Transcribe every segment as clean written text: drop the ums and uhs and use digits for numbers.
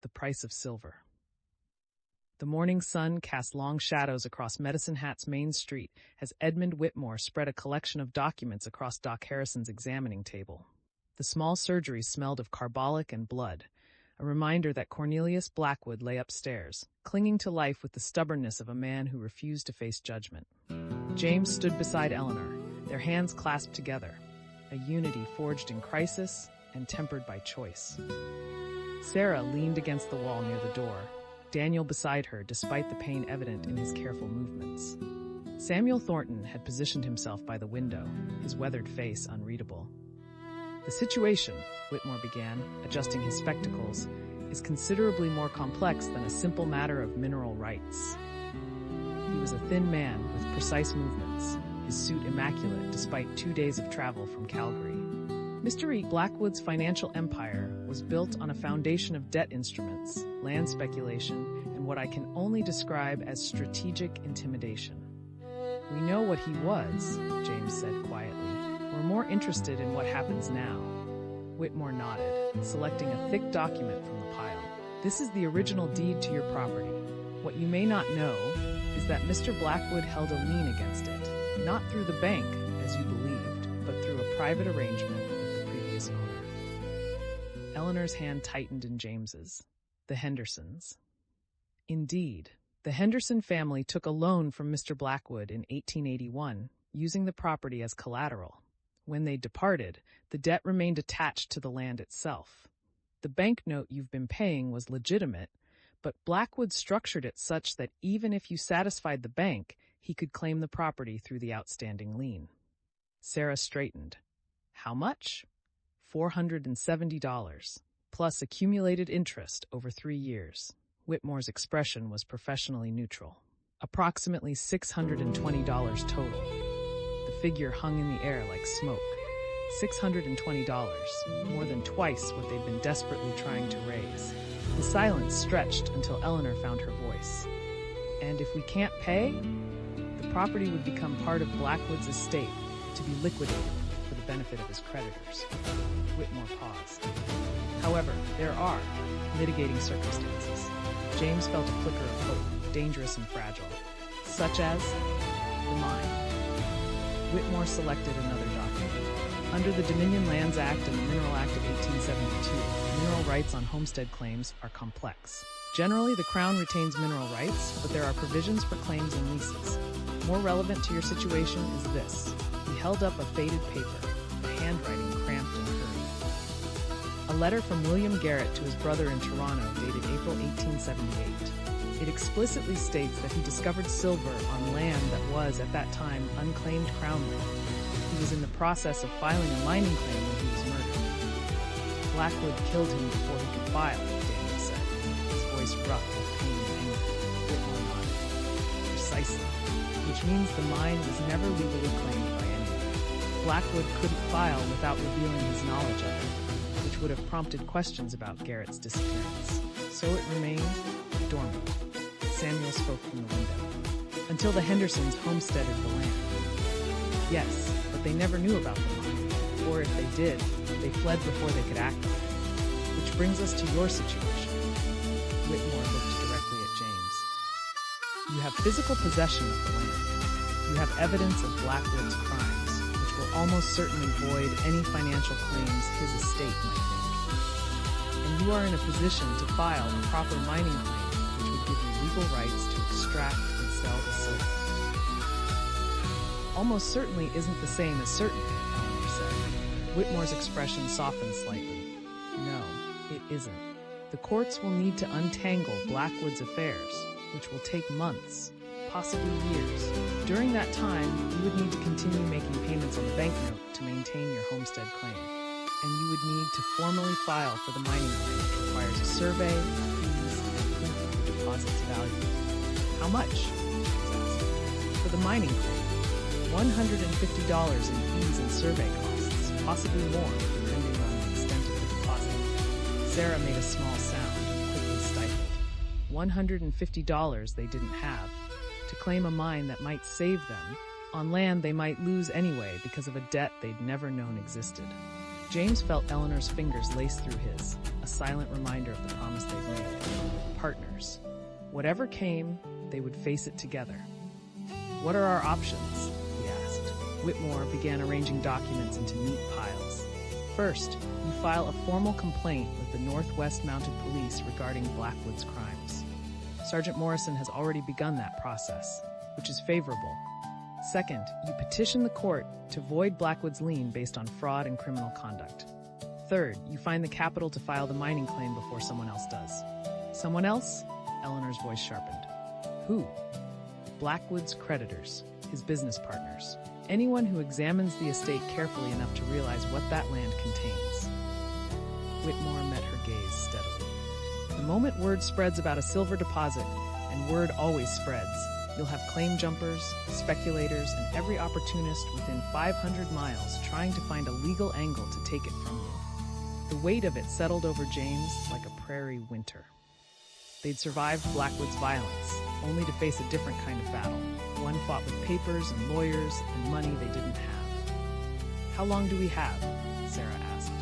The price of silver. The morning sun cast long shadows across Medicine Hat's main street as Edmund Whitmore spread a collection of documents across Doc Harrison's examining table. The small surgery smelled of carbolic and blood, a reminder that Cornelius Blackwood lay upstairs, clinging to life with the stubbornness of a man who refused to face judgment. James stood beside Eleanor, their hands clasped together, a unity forged in crisis and tempered by choice. Sarah leaned against the wall near the door, Daniel beside her despite the pain evident in his careful movements. Samuel Thornton had positioned himself by the window, his weathered face unreadable. The situation, Whitmore began, adjusting his spectacles, is considerably more complex than a simple matter of mineral rights. He was a thin man with precise movements, his suit immaculate despite 2 days of travel from Calgary. Mr. Blackwood's financial empire was built on a foundation of debt instruments, land speculation, and what I can only describe as strategic intimidation. We know what he was, James said quietly. We're more interested in what happens now. Whitmore nodded, selecting a thick document from the pile. This is the original deed to your property. What you may not know is that Mr. Blackwood held a lien against it, not through the bank, as you believed, but through a private arrangement with the previous owner. Eleanor's hand tightened in James's. The Hendersons. Indeed, the Henderson family took a loan from Mr. Blackwood in 1881, using the property as collateral. When they departed, the debt remained attached to the land itself. The banknote you've been paying was legitimate, but Blackwood structured it such that even if you satisfied the bank, he could claim the property through the outstanding lien. Sarah straightened. How much? $470, plus accumulated interest over 3 years. Whitmore's expression was professionally neutral. Approximately $620 total. The figure hung in the air like smoke. $620, more than twice what they'd been desperately trying to raise. The silence stretched until Eleanor found her voice. And if we can't pay, the property would become part of Blackwood's estate, to be liquidated for the benefit of his creditors. Whitmore paused. However, there are mitigating circumstances. James felt a flicker of hope, dangerous and fragile, such as the mine. Whitmore selected another document. Under the Dominion Lands Act and the Mineral Act of 1872, mineral rights on homestead claims are complex. Generally, the Crown retains mineral rights, but there are provisions for claims and leases. More relevant to your situation is this. He held up a faded paper, the handwriting cramped and hurried. A letter from William Garrett to his brother in Toronto dated April 1878. It explicitly states that he discovered silver on land that was, at that time, unclaimed Crown land. He was in the process of filing a mining claim when he was murdered. Blackwood killed him before he could file, Daniel said, his voice rough with pain and anger. Whitmore nodded. Precisely. Which means the mine was never legally claimed by anyone. Blackwood couldn't file without revealing his knowledge of it, which would have prompted questions about Garrett's disappearance. So it remained dormant. Samuel spoke from the window. Until the Hendersons homesteaded the land. Yes, but they never knew about the mine. Or if they did, they fled before they could act on it. Which brings us to your situation. Whitmore looked directly at James. You have physical possession of the land. You have evidence of Blackwood's crimes, which will almost certainly void any financial claims his estate might make. And you are in a position to file a proper mining claim, which would give you legal rights to extract and sell the silver. Almost certainly isn't the same as certainty, Eleanor said. Whitmore's expression softened slightly. No, it isn't. The courts will need to untangle Blackwood's affairs, which will take months, possibly years. During that time, you would need to continue making payments on the banknote to maintain your homestead claim. And you would need to formally file for the mining claim, which requires a survey, fees, and proof of the deposit's value. How much? For the mining claim, $150 in fees and survey costs, possibly more, depending on the extent of the deposit. Sarah made a small sound, quickly stifled. $150 they didn't have. To claim a mine that might save them, on land they might lose anyway because of a debt they'd never known existed. James felt Eleanor's fingers lace through his, a silent reminder of the promise they've made. Partners. Whatever came, they would face it together. "What are our options?" he asked. Whitmore began arranging documents into neat piles. First, you file a formal complaint with the Northwest Mounted Police regarding Blackwood's crimes. Sergeant Morrison has already begun that process, which is favorable. Second, you petition the court to void Blackwood's lien based on fraud and criminal conduct. Third, you find the capital to file the mining claim before someone else does. Someone else? Eleanor's voice sharpened. Who? Blackwood's creditors, his business partners. Anyone who examines the estate carefully enough to realize what that land contains. Whitmore met her gaze steadily. The moment word spreads about a silver deposit, and word always spreads, you'll have claim jumpers, speculators, and every opportunist within 500 miles trying to find a legal angle to take it from you. The weight of it settled over James like a prairie winter. They'd survived Blackwood's violence, only to face a different kind of battle, one fought with papers and lawyers and money they didn't have. "How long do we have?" Sarah asked.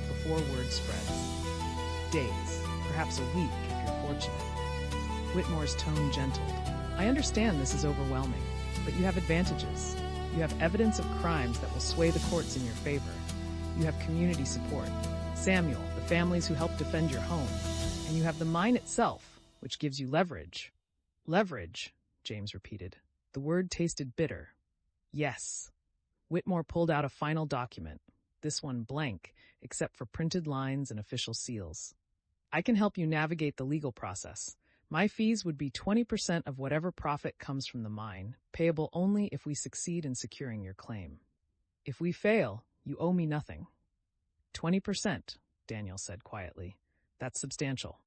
"Before word spreads." "Days, perhaps a week if you're fortunate." Whitmore's tone gentled. "I understand this is overwhelming, but you have advantages. You have evidence of crimes that will sway the courts in your favor. You have community support, Samuel, the families who help defend your home, and you have the mine itself, which gives you leverage." "Leverage," James repeated. The word tasted bitter. "Yes." Whitmore pulled out a final document, this one blank, except for printed lines and official seals. "I can help you navigate the legal process. My fees would be 20% of whatever profit comes from the mine, payable only if we succeed in securing your claim. If we fail, you owe me nothing." 20%, Daniel said quietly. "That's substantial."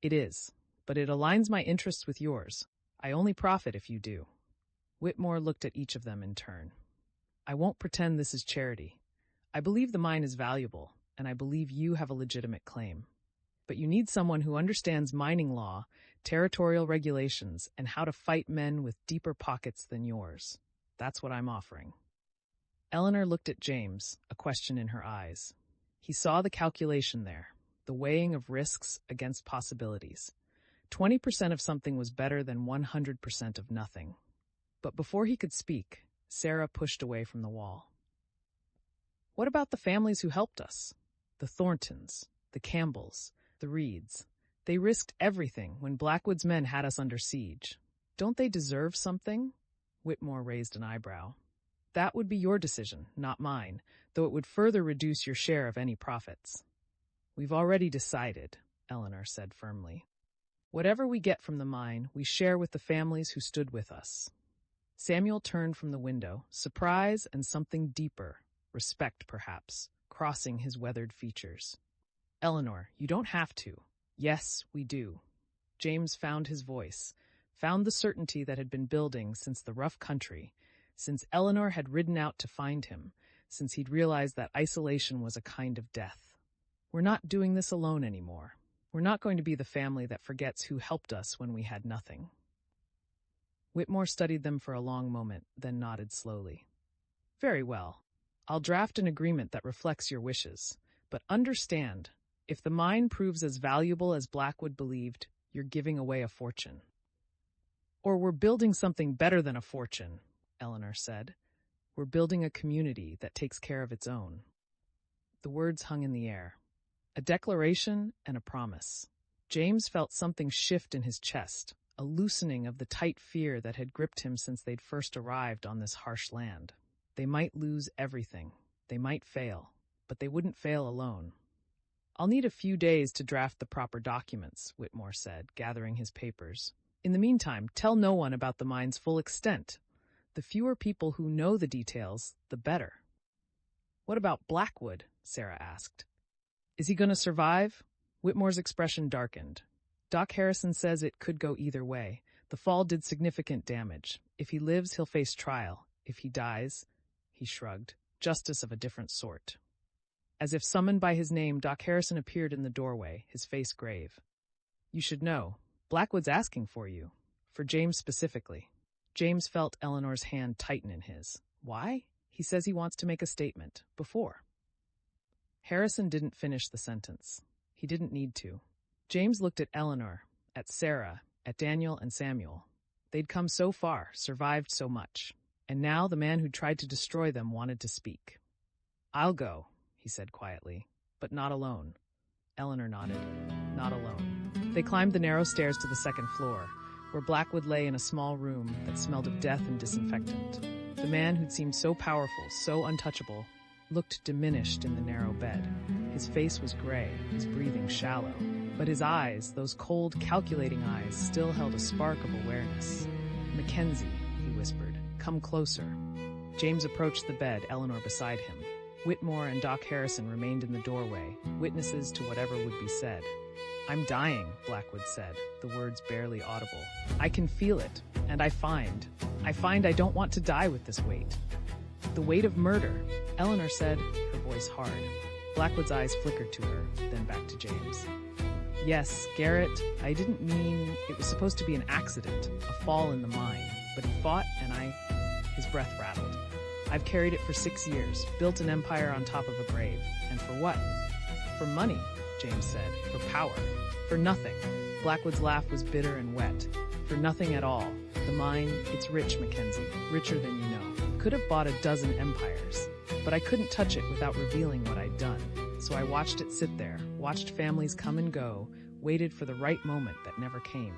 "It is, but it aligns my interests with yours. I only profit if you do." Whitmore looked at each of them in turn. "I won't pretend this is charity. I believe the mine is valuable, and I believe you have a legitimate claim. But you need someone who understands mining law, territorial regulations, and how to fight men with deeper pockets than yours. That's what I'm offering." Eleanor looked at James, a question in her eyes. He saw the calculation there, the weighing of risks against possibilities. 20% of something was better than 100% of nothing. But before he could speak, Sarah pushed away from the wall. "What about the families who helped us? The Thorntons, the Campbells, the Reeds. They risked everything when Blackwood's men had us under siege. Don't they deserve something?" Whitmore raised an eyebrow. "That would be your decision, not mine, though it would further reduce your share of any profits." "We've already decided," Eleanor said firmly. "Whatever we get from the mine, we share with the families who stood with us." Samuel turned from the window, surprise and something deeper, respect perhaps, crossing his weathered features. "Eleanor, you don't have to." "Yes, we do." James found his voice, found the certainty that had been building since the rough country, since Eleanor had ridden out to find him, since he'd realized that isolation was a kind of death. "We're not doing this alone anymore. We're not going to be the family that forgets who helped us when we had nothing." Whitmore studied them for a long moment, then nodded slowly. "Very well. I'll draft an agreement that reflects your wishes. But understand, if the mine proves as valuable as Blackwood believed, you're giving away a fortune." "Or we're building something better than a fortune," Eleanor said. "We're building a community that takes care of its own." The words hung in the air. A declaration and a promise. James felt something shift in his chest, a loosening of the tight fear that had gripped him since they'd first arrived on this harsh land. They might lose everything. They might fail, but they wouldn't fail alone. "I'll need a few days to draft the proper documents," Whitmore said, gathering his papers. "In the meantime, tell no one about the mine's full extent. The fewer people who know the details, the better." "What about Blackwood?" Sarah asked. "Is he going to survive?" Whitmore's expression darkened. "Doc Harrison says it could go either way. The fall did significant damage. If he lives, he'll face trial. If he dies," he shrugged, "justice of a different sort." As if summoned by his name, Doc Harrison appeared in the doorway, his face grave. "You should know. Blackwood's asking for you. For James specifically." James felt Eleanor's hand tighten in his. "Why?" "He says he wants to make a statement. Before." Harrison didn't finish the sentence. He didn't need to. James looked at Eleanor, at Sarah, at Daniel and Samuel. They'd come so far, survived so much. And now the man who'd tried to destroy them wanted to speak. "I'll go," he said quietly, "but not alone." Eleanor nodded. Not alone. They climbed the narrow stairs to the second floor, where Blackwood lay in a small room that smelled of death and disinfectant. The man who'd seemed so powerful, so untouchable, looked diminished in the narrow bed. His face was gray, his breathing shallow. But his eyes, those cold, calculating eyes, still held a spark of awareness. "Mackenzie," he whispered, "come closer." James approached the bed, Eleanor beside him. Whitmore and Doc Harrison remained in the doorway, witnesses to whatever would be said. "I'm dying," Blackwood said, the words barely audible. "I can feel it, and I find I don't want to die with this weight." "The weight of murder," Eleanor said, her voice hard. Blackwood's eyes flickered to her, then back to James. "Yes, Garrett, I didn't mean it was supposed to be an accident, a fall in the mine, but he fought and His breath rattled. "I've carried it for 6 years, built an empire on top of a grave. And for what?" "For money," James said, "for power, for nothing." Blackwood's laugh was bitter and wet. "For nothing at all. The mine, it's rich, Mackenzie, richer than you know. Could have bought a dozen empires. But I couldn't touch it without revealing what I'd done. So I watched it sit there, watched families come and go, waited for the right moment that never came."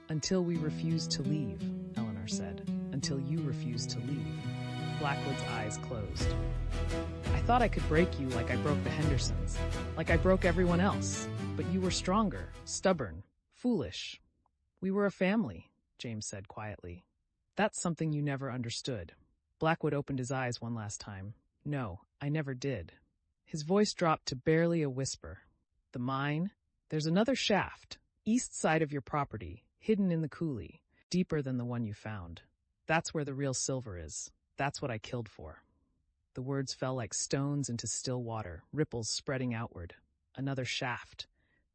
"Until we refused to leave," Eleanor said. "Until you refused to leave." Blackwood's eyes closed. "I thought I could break you like I broke the Hendersons, like I broke everyone else. But you were stronger, stubborn, foolish. We were a family," James said quietly. "That's something you never understood." Blackwood opened his eyes one last time. "No, I never did." His voice dropped to barely a whisper. "The mine? There's another shaft, east side of your property, hidden in the coulee, deeper than the one you found. That's where the real silver is. That's what I killed for." The words fell like stones into still water, ripples spreading outward. Another shaft.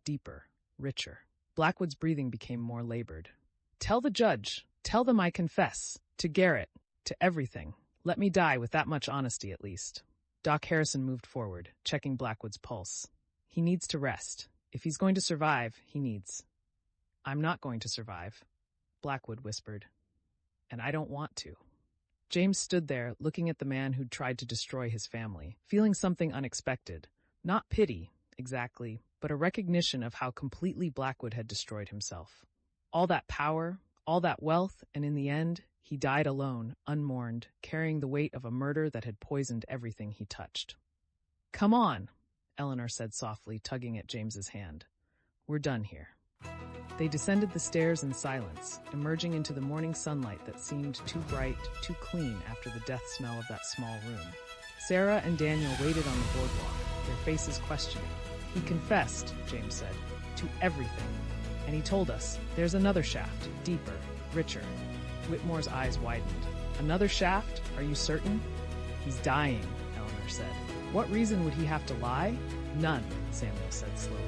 Deeper. Richer. Blackwood's breathing became more labored. "Tell the judge. Tell them I confess. To Garrett. To everything. Let me die with that much honesty at least." Doc Harrison moved forward, checking Blackwood's pulse. "He needs to rest. If he's going to survive, he needs." "I'm not going to survive," Blackwood whispered. "And I don't want to." James stood there, looking at the man who'd tried to destroy his family, feeling something unexpected. Not pity, exactly, but a recognition of how completely Blackwood had destroyed himself. All that power, all that wealth, and in the end, he died alone, unmourned, carrying the weight of a murder that had poisoned everything he touched. "Come on," Eleanor said softly, tugging at James's hand. "We're done here." They descended the stairs in silence, emerging into the morning sunlight that seemed too bright, too clean after the death smell of that small room. Sarah and Daniel waited on the boardwalk, their faces questioning. "He confessed," James said, "to everything. And he told us, there's another shaft, deeper, richer." Whitmore's eyes widened. "Another shaft? Are you certain?" "He's dying," Eleanor said. "What reason would he have to lie?" "None," Samuel said slowly.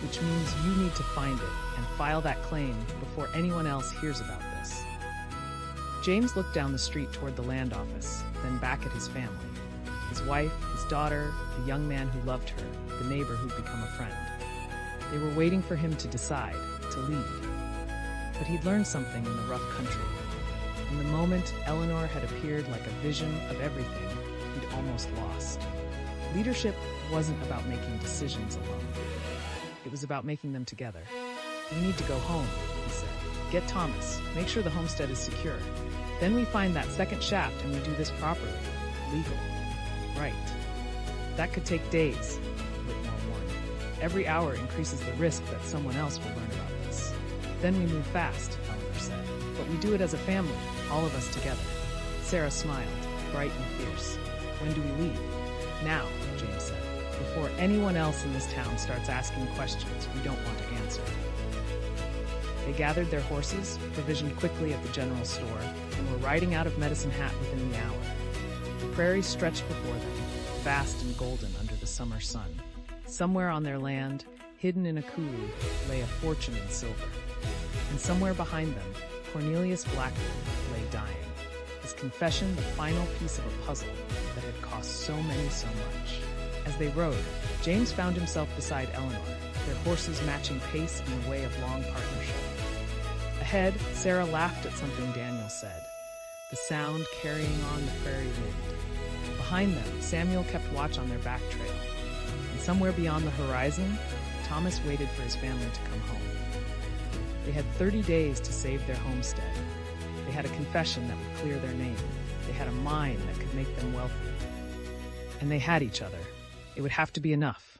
"Which means you need to find it and file that claim before anyone else hears about this." James looked down the street toward the land office, then back at his family. His wife, his daughter, the young man who loved her, the neighbor who'd become a friend. They were waiting for him to decide, to lead. But he'd learned something in the rough country. In the moment, Eleanor had appeared like a vision of everything he'd almost lost. Leadership wasn't about making decisions alone. It was about making them together. "We need to go home," he said. "Get Thomas. Make sure the homestead is secure. Then we find that second shaft and we do this properly. Legal. Right. That could take days," Whitmore warned. "Every hour increases the risk that someone else will learn about this." "Then we move fast," Eleanor said. "But we do it as a family, all of us together." Sarah smiled, bright and fierce. "When do we leave?" "Now," James said. "Before anyone else in this town starts asking questions we don't want to answer." They gathered their horses, provisioned quickly at the general store, and were riding out of Medicine Hat within the hour. The prairie stretched before them, vast and golden under the summer sun. Somewhere on their land, hidden in a coulee, lay a fortune in silver. And somewhere behind them, Cornelius Blackwood lay dying, his confession the final piece of a puzzle that had cost so many so much. As they rode, James found himself beside Eleanor, their horses matching pace in a way of long partnership. Ahead, Sarah laughed at something Daniel said, the sound carrying on the prairie wind. Behind them, Samuel kept watch on their back trail. And somewhere beyond the horizon, Thomas waited for his family to come home. They had 30 days to save their homestead. They had a confession that would clear their name. They had a mine that could make them wealthy. And they had each other. It would have to be enough.